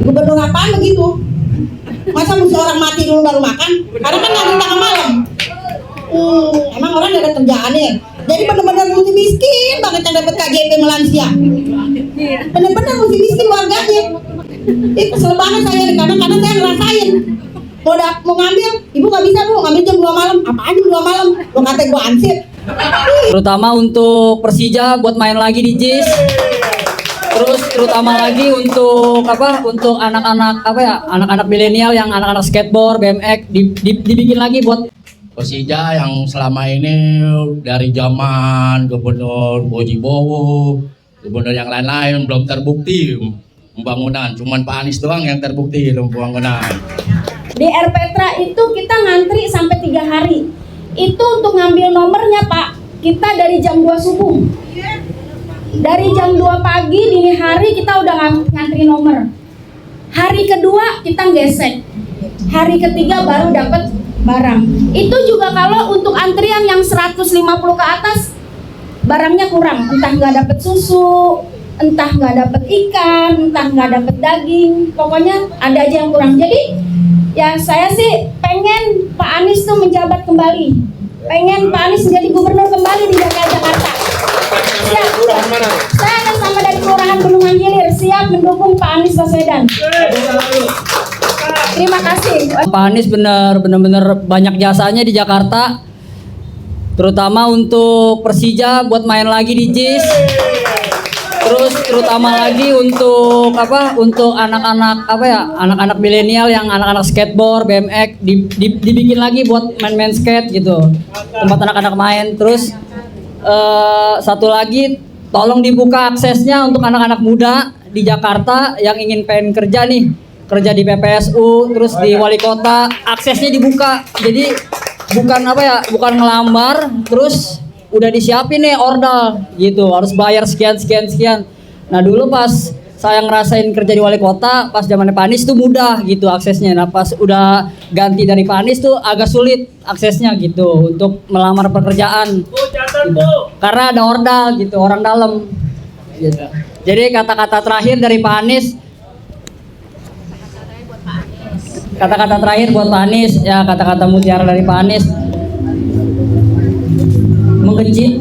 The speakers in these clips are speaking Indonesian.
Gubernur apaan begitu? Masa mesti orang mati dulu baru makan? Karena kan nggak tengah malam. Emang orang gak ada kerjaannya. Jadi benar-benar mesti miskin banget yang dapat KJP melansia. Benar-benar mesti miskin warganya. Kesel banget saya karena saya ngerasain. Mau ngambil, ibu nggak bisa bu, ngambil jam 2 malam. Apaan jam 2 malam? Lo kata gue ansip. Terutama untuk Persija buat main lagi di JIS. Terus terutama lagi untuk untuk anak-anak anak-anak milenial yang anak-anak skateboard, BMX dibikin lagi buat Persija yang selama ini dari zaman Gubernur Bojibowo, gubernur yang lain-lain belum terbukti pembangunan. Cuman Pak Anies doang yang terbukti pembangunan. Di Erpetra itu kita ngantri sampai 3 hari. Itu untuk ngambil nomornya Pak, kita dari jam 2 subuh. Dari jam 2 pagi dini hari kita udah ngantri nomor. Hari kedua kita gesek. Hari ketiga baru dapat barang. Itu juga kalau untuk antrian yang 150 ke atas barangnya kurang. Entah nggak dapat susu, entah nggak dapat ikan, entah nggak dapat daging. Pokoknya ada aja yang kurang. Jadi ya saya sih pengen Pak Anies tuh menjabat kembali. Pengen Pak Anies menjadi gubernur kembali di DKI Jakarta. Siap. Saya akan sama dari Kelurahan Bendungan Hilir siap mendukung Pak Anies Baswedan. Terima kasih. Pak Anies benar-benar banyak jasanya di Jakarta. Terutama untuk Persija buat main lagi di JIS. Terus terutama lagi untuk untuk anak-anak anak-anak milenial yang anak-anak skateboard, BMX dibikin lagi buat main-main skate gitu. Tempat anak-anak main. Terus satu lagi tolong dibuka aksesnya untuk anak-anak muda di Jakarta yang pengen kerja nih, kerja di PPSU, terus di wali kota, aksesnya dibuka. Jadi bukan ngelamar terus udah disiapin nih ordal gitu, harus bayar sekian. Nah dulu pas saya ngerasain kerja di wali kota pas zamannya Pak Anies tuh mudah gitu aksesnya. Nah pas udah ganti dari Pak Anies tuh agak sulit aksesnya gitu untuk melamar pekerjaan gitu. Karena ada ordal gitu, orang dalam gitu. Jadi kata-kata terakhir dari Pak Anies, kata-kata terakhir buat Pak Anies ya, kata-kata mutiara dari Pak Anies,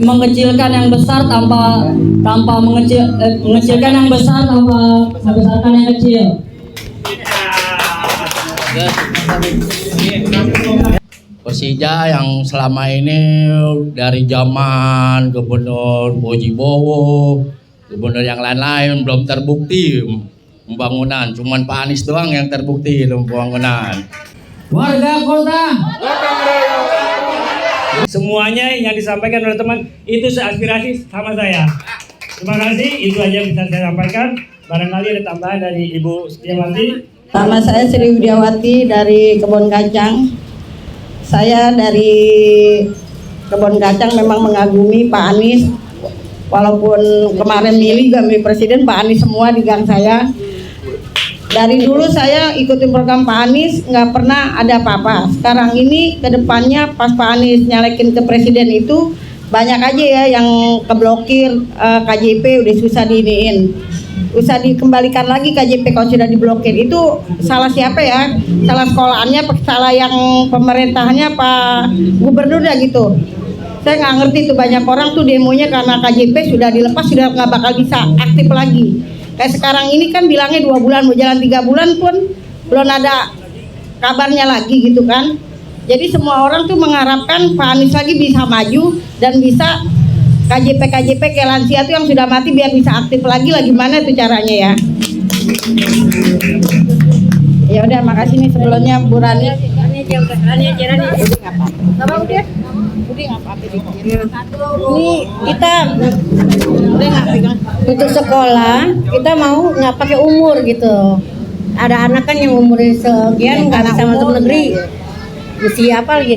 mengecilkan yang besar tanpa mengecilkan yang besar tanpa membesarkan yang kecil. Persija yang selama ini dari zaman Gubernur Bojibowo, gubernur yang lain-lain belum terbukti pembangunan. Cuman Pak Anies doang yang terbukti pembangunan. Warga kota. Semuanya yang disampaikan oleh teman itu seaspirasi sama saya. Terima kasih, itu aja yang bisa saya sampaikan. Barangkali ada tambahan dari Ibu Setiawati. Nama saya Sri Widiawati dari Kebon Kacang. Saya dari Kebon Kacang memang mengagumi Pak Anies. Walaupun kemarin milih presiden, Pak Anies semua di gang saya. Dari dulu saya ikutin program Pak Anies, nggak pernah ada apa-apa. Sekarang ini ke depannya pas Pak Anies nyalekin ke presiden itu banyak aja ya yang keblokir, KJP udah susah diiniin. Usah dikembalikan lagi KJP kalau sudah diblokir. Itu salah siapa ya? Salah sekolahannya, salah yang pemerintahannya Pak Gubernur ya gitu. Saya nggak ngerti tuh, banyak orang tuh demonya karena KJP sudah dilepas, sudah nggak bakal bisa aktif lagi. Kayak sekarang ini kan bilangnya 2 bulan, mau jalan 3 bulan pun belum ada kabarnya lagi gitu kan. Jadi semua orang tuh mengharapkan Pak Anies lagi bisa maju dan bisa KJP kayak lansia tuh yang sudah mati biar bisa aktif lagi gimana tuh caranya ya. Ya udah, makasih nih sebelumnya Bu Rani. Ini kita untuk sekolah kita mau nggak pakai umur gitu. Ada anak kan yang umurnya sekian nggak bisa masuk negeri. Mesti apa lagi?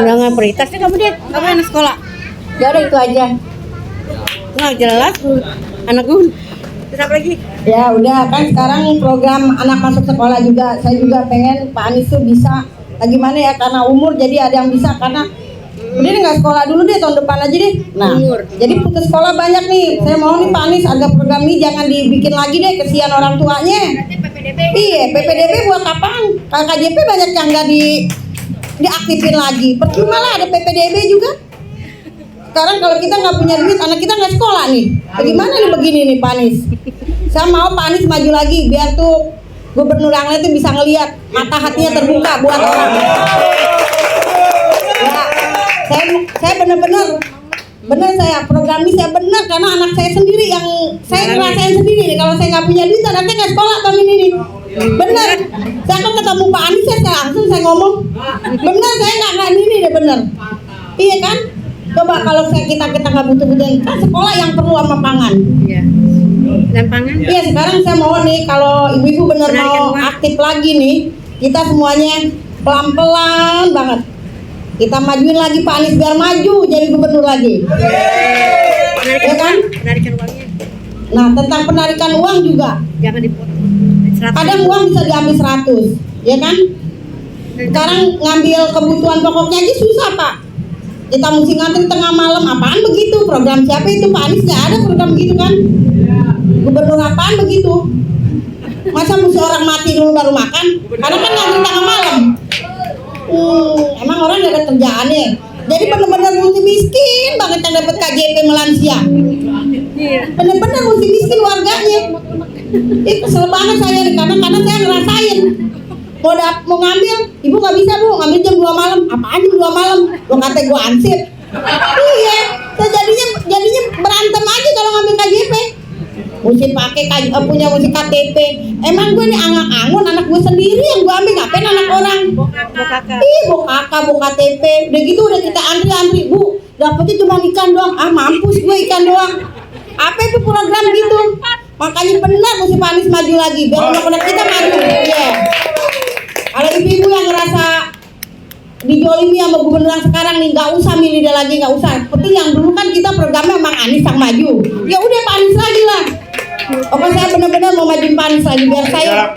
Undangan prioritasnya kamu dia anak sekolah. Gak ada, itu aja. Nggak jelas anak gue. Terus apa lagi? Ya udah, kan sekarang program anak masuk sekolah juga. Saya juga pengen Pak Anies tuh bisa gimana ya, karena umur jadi ada yang bisa, karena udah nggak sekolah dulu deh, tahun depan aja deh. Nah, jadi putus sekolah banyak nih. Saya mau nih Pak Anies agak program ini jangan dibikin lagi deh, kesian orang tuanya. Iya, PPDB buat apaan? Kalau KJP banyak yang nggak diaktifin lagi. Percuma lah ada PPDB juga. Sekarang kalau kita nggak punya duit, anak kita nggak sekolah nih. Bagaimana nih begini nih Pak Anies? Saya mau Pak Anies maju lagi biar tuh gubernur yang lain tuh bisa ngelihat, mata hatinya terbuka buat orang. Ya, saya benar saya program ini saya benar karena anak saya sendiri yang saya ngerasain sendiri nih, kalau saya nggak punya duit anaknya nggak sekolah tahun ini nih. Benar, saya kan ketemu Pak Anies saya langsung saya ngomong benar, saya nggak ini deh benar. Iya kan? Coba kalau kita nggak butuh-butuhin kan sekolah yang perlu sama pangan. Iya. Dan pangan? Iya, sekarang saya mau nih kalau ibu-ibu benar mau aktif lagi nih, kita semuanya pelan-pelan banget. Kita majuin lagi Pak Anies biar maju jadi gubernur lagi. Ya kan? Penarikan uangnya. Nah, tentang penarikan uang juga. Jangan dipotong. Kadang uang bisa diambil 100, ya kan? Sekarang ngambil kebutuhan pokoknya aja susah Pak. Kita mesti ngantri tengah malam, apaan begitu? Program siapa itu Pak Anies? Nggak ada program begitu kan? Gubernur apaan begitu? Masa mesti orang mati dulu baru makan? Karena kan ngantri tengah malam. Emang orang gak ada kerjaannya. Jadi benar-benar mesti miskin banget yang dapat KJP melansia. Benar-benar mesti miskin warganya. Itu kesel banget saya karena saya ngerasain. Mau ngambil, ibu nggak bisa bu, ngambil jam 2 malam. Apaan jam 2 malam? Lo kata gue ansip. Iya, saya jadinya berantem aja kalau ngambil KJP. Mesti pakai punya mesti KTP. Emang gue nih angang-angun anak gue sendiri yang gue ambil, ngapain anak orang? Ih, bu kakak, bu KTP. Udah gitu udah kita antri bu. Dapetnya cuma ikan doang. Ah mampus gue ikan doang. Apa itu program gitu? Makanya benar mesti Pak Anies maju lagi biar anak-anak kita maju. Iya. Kalau ibu-ibu yang ngerasa dijolimi sama gubernur yang sekarang nih, nggak usah milih dia lagi, nggak usah. Seperti yang dulu kan kita programnya emang Anies yang maju. Ya udah Pak Anies lagi lah. Pokoknya saya benar-benar mau majuin Pak Anies lagi biar saya,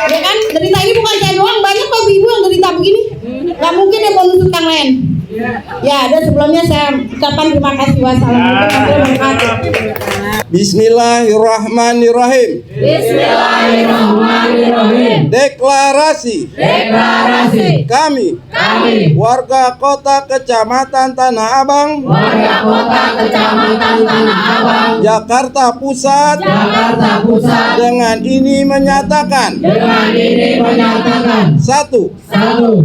ya kan, derita ini bukan saya doang, banyak kok ibu yang derita begini. Nggak mungkin ya mau nusuk yang lain. Ya, dan sebelumnya saya ucapkan terima kasih. Wassalamualaikum warahmatullahi wabarakatuh. Bismillahirrahmanirrahim. Bismillahirrahmanirrahim. Deklarasi. Kami. Warga Kota Kecamatan Tanah Abang. Jakarta Pusat. Dengan ini menyatakan. Satu.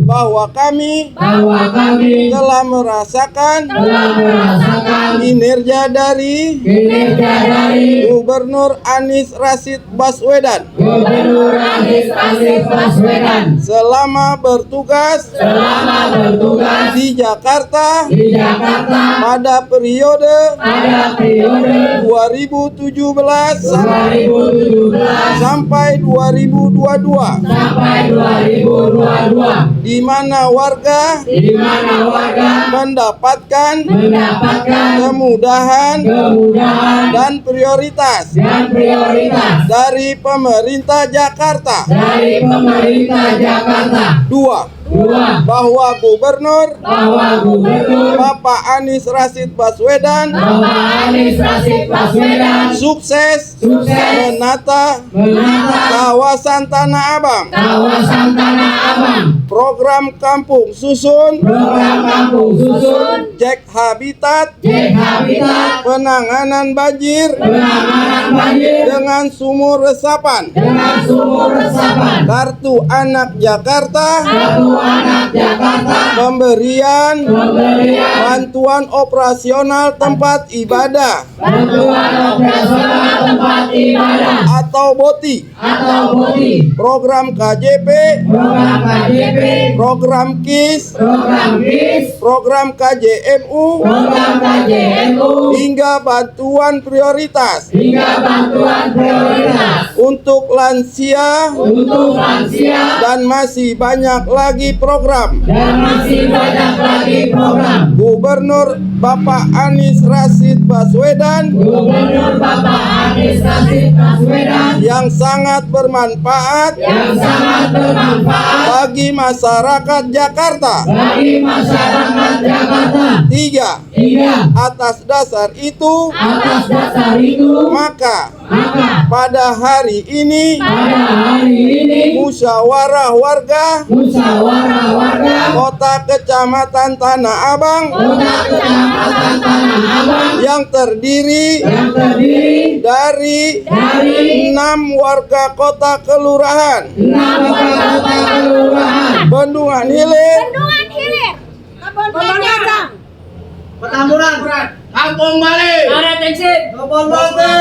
Bahwa kami telah merasakan kinerja dari Gubernur Anies Rashid Baswedan selama bertugas di Jakarta pada periode 2017 sampai 2022 di mana warga mendapatkan kemudahan dan prioritas dari pemerintah Jakarta. Dua, bahwa Gubernur Bapak Anies Rashid Baswedan sukses menata kawasan Tanah Abang. Program Kampung Susun, Cek Habitat, penanganan banjir dengan sumur resapan, Kartu Anak Jakarta, pemberian bantuan operasional tempat ibadah atau BOTI, program KJP, program KIS, program KJMU, hingga bantuan prioritas untuk lansia dan masih banyak lagi program. Gubernur Bapak Anies Rashid Baswedan yang sangat bermanfaat bagi masyarakat Jakarta. Tiga, atas dasar itu maka pada hari ini musyawarah warga Kota Kecamatan Tanah Abang yang terdiri dari 6 warga kota kelurahan Bendungan Hilir, Kampung Bali.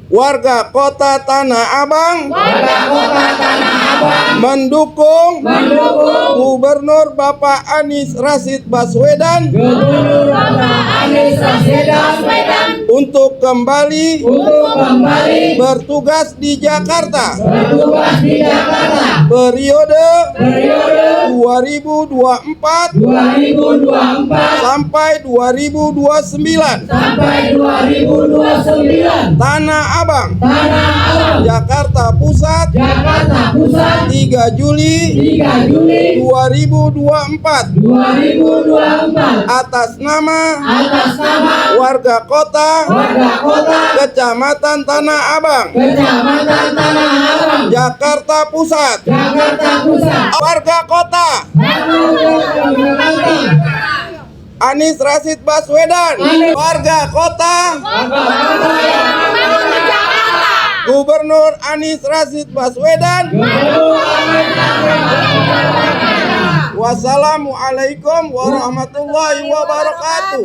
warga kota Tanah Abang mendukung Gubernur Bapak Anies Rashid Baswedan untuk kembali bertugas di Jakarta periode 2024 sampai 2029. Tanah Abang, Jakarta Pusat, 3 Juli 2024. Atas nama warga kota Kecamatan Tanah Abang, Jakarta Pusat. Warga kota Anies Rashid Baswedan, warga kota Gubernur Anies Rashid Baswedan. Wassalamualaikum warahmatullahi wabarakatuh.